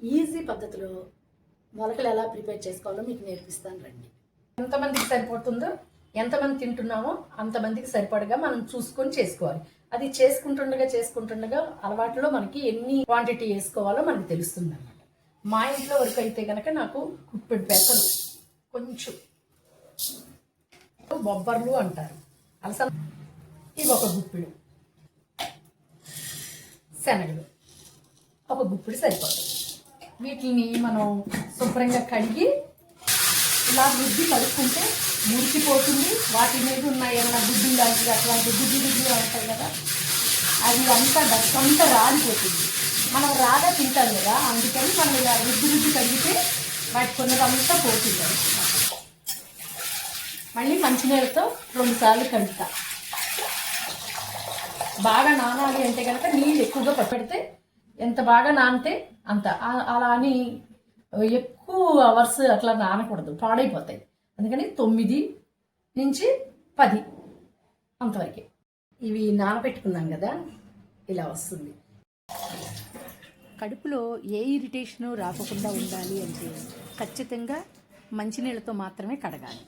Easy పద్ధతిలో మొలకలు ఎలా ప్రిపేర్ చేసుకోవాలో మీకు నేర్పిస్తాను రండి. ఎంతమందికి సరిపోతుందో, ఎంతమంది తింటున్నామో అంతమందికి సరిపడగా మనం చూసుకొని చేసుకోవాలి. అది చేసుకుంటుండగా అలవాటులో మనకి ఎన్ని క్వాంటిటీ వేసుకోవాలో మనకు తెలుస్తుంది అన్నమాట. మా ఇంట్లో వరకు అయితే కనుక నాకు కుప్పెడు పెసలు, కొంచెం బొబ్బర్లు అంటారు, అలసంద, ఇవి ఒక గుప్పిడు, శనగలు ఒక గుప్పిడు సరిపోతుంది. వీటిని మనం శుభ్రంగా కడిగి ఇలా రుద్ది కలుపుకుంటే మురికిపోతుంది. వాటి మీద ఉన్న ఏమైనా గుడ్డు లాంటివి అట్లాంటి గుడ్డు ఉంటాయి కదా, అది అంతా డస్కంతా రాలిపోతుంది. మనం రాగా తింటాం కదా, అందుకని మనం ఇలా రుద్ది కడిగితే వాటి కొన్నదంతా పోతుంది. మళ్ళీ మంచినీళ్ళతో 2 సార్లు కడుగుతా. బాగా నానాలి అంటే కనుక నీళ్ళు ఎక్కువగా పెడితే ఎంత బాగా నానితే అంత. అలా అని ఎక్కువ అవర్స్ అట్లా నానకూడదు, పాడైపోతాయి. అందుకని 9 నుంచి 10 అంతవరకే. ఇవి నానబెట్టుకున్నాం కదా, ఇలా వస్తుంది. కడుపులో ఏ ఇరిటేషను రాకుండా ఉండాలి అంటే ఖచ్చితంగా మంచినీళ్ళతో మాత్రమే కడగాలి.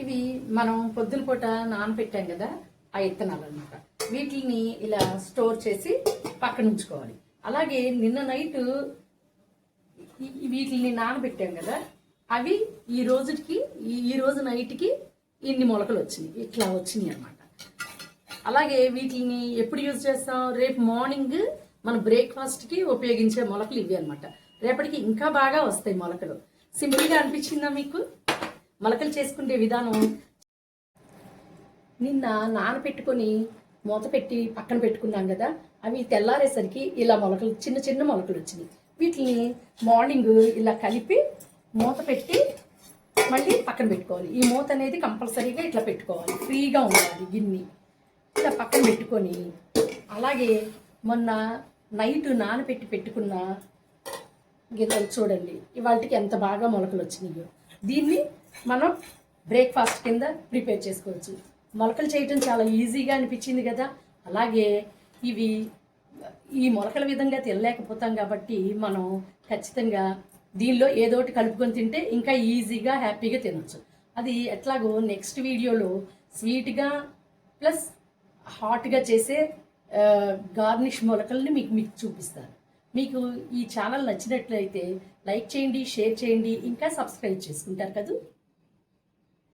ఇవి మనం పొద్దున పూట నానబెట్టాం కదా, ఆ ఇత్తనాలు అన్నమాట. వీటిని ఇలా స్టోర్ చేసి పక్కన ఉంచుకోవాలి. అలాగే నిన్న నైట్ వీటిని నానబెట్టాం కదా, అవి ఈ రోజు నైట్కి ఇన్ని మొలకలు వచ్చినాయి, ఇట్లా వచ్చినాయి అన్నమాట. అలాగే వీటిని ఎప్పుడు యూజ్ చేస్తాం? రేపు మార్నింగ్ మన బ్రేక్ఫాస్ట్కి ఉపయోగించే మొలకలు ఇవి అనమాట. రేపటికి ఇంకా బాగా వస్తాయి మొలకలు. సింపుల్గా అనిపించిందా మీకు? మొలకలు చేసుకునే విధానం నిన్న నానబెట్టుకొని మూత పెట్టి పక్కన పెట్టుకున్నాం కదా, అవి తెల్లారేసరికి ఇలా మొలకలు, చిన్న చిన్న మొలకలు వచ్చినాయి. వీటిని మార్నింగ్ ఇలా కలిపి మూత పెట్టి మళ్ళీ పక్కన పెట్టుకోవాలి. ఈ మూత అనేది కంపల్సరీగా ఇట్లా పెట్టుకోవాలి, ఫ్రీగా ఉండాలి గిన్నె. ఇలా పక్కన పెట్టుకొని, అలాగే మొన్న నైట్ నానబెట్టి పెట్టుకున్న గిన్నెలు చూడండి, ఇవాళకి ఎంత బాగా మొలకలు వచ్చినాయో. దీన్ని మనం బ్రేక్ఫాస్ట్ కింద ప్రిపేర్ చేసుకోవచ్చు. మొలకలు చేయటం చాలా ఈజీగా అనిపించింది కదా. అలాగే ఈ మొలకల విధంగా తినలేకపోతాం కాబట్టి మనం ఖచ్చితంగా దీనిలో ఏదో ఒకటి కలుపుకొని తింటే ఇంకా ఈజీగా హ్యాపీగా తినొచ్చు. అది ఎట్లాగో నెక్స్ట్ వీడియోలో స్వీట్గా ప్లస్ హాట్గా చేసే గార్నిష్ మొలకల్ని మీకు చూపిస్తాను. మీకు ఈ ఛానల్ నచ్చినట్లయితే లైక్ చేయండి, షేర్ చేయండి, ఇంకా సబ్స్క్రైబ్ చేసుకుంటారు కదా.